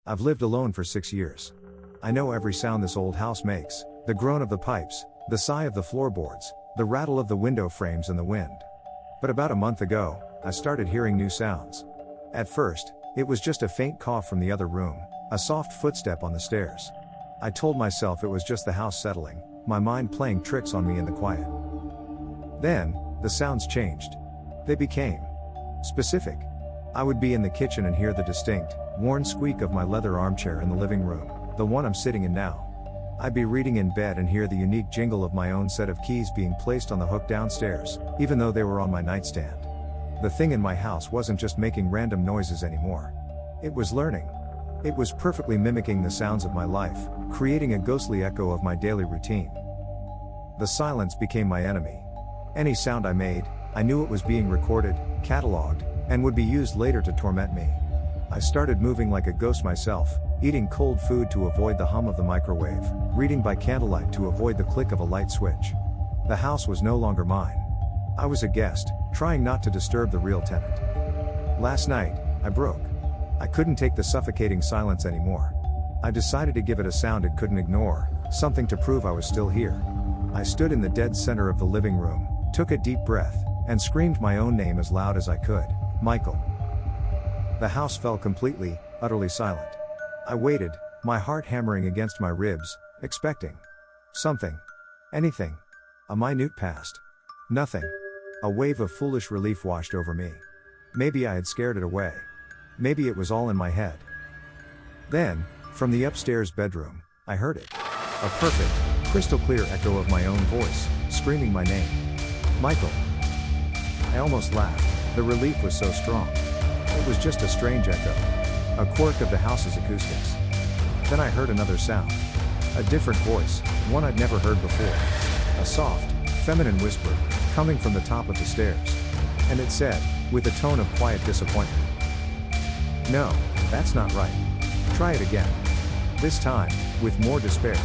I've lived alone for 6 years. I know every sound this old house makes, the groan of the pipes, the sigh of the floorboards, the rattle of the window frames and the wind. But about a month ago, I started hearing new sounds. At first, it was just a faint cough from the other room, a soft footstep on the stairs. I told myself it was just the house settling, my mind playing tricks on me in the quiet. Then, the sounds changed. They became specific. I would be in the kitchen and hear the distinct, worn squeak of my leather armchair in the living room, the one I'm sitting in now. I'd be reading in bed and hear the unique jingle of my own set of keys being placed on the hook downstairs, even though they were on my nightstand. The thing in my house wasn't just making random noises anymore. It was learning. It was perfectly mimicking the sounds of my life, creating a ghostly echo of my daily routine. The silence became my enemy. Any sound I made, I knew it was being recorded, catalogued, and would be used later to torment me. I started moving like a ghost myself, eating cold food to avoid the hum of the microwave, reading by candlelight to avoid the click of a light switch. The house was no longer mine. I was a guest, trying not to disturb the real tenant. Last night, I broke. I couldn't take the suffocating silence anymore. I decided to give it a sound it couldn't ignore, something to prove I was still here. I stood in the dead center of the living room, took a deep breath, and screamed my own name as loud as I could, Michael. The house fell completely, utterly silent. I waited, my heart hammering against my ribs, expecting something. Anything. A minute passed. Nothing. A wave of foolish relief washed over me. Maybe I had scared it away. Maybe it was all in my head. Then, from the upstairs bedroom, I heard it. A perfect, crystal clear echo of my own voice, screaming my name. Michael. I almost laughed, the relief was so strong. It was just a strange echo. A quirk of the house's acoustics. Then I heard another sound. A different voice, one I'd never heard before. A soft, feminine whisper, coming from the top of the stairs. And it said, with a tone of quiet disappointment, "No, that's not right. Try it again." This time, with more despair.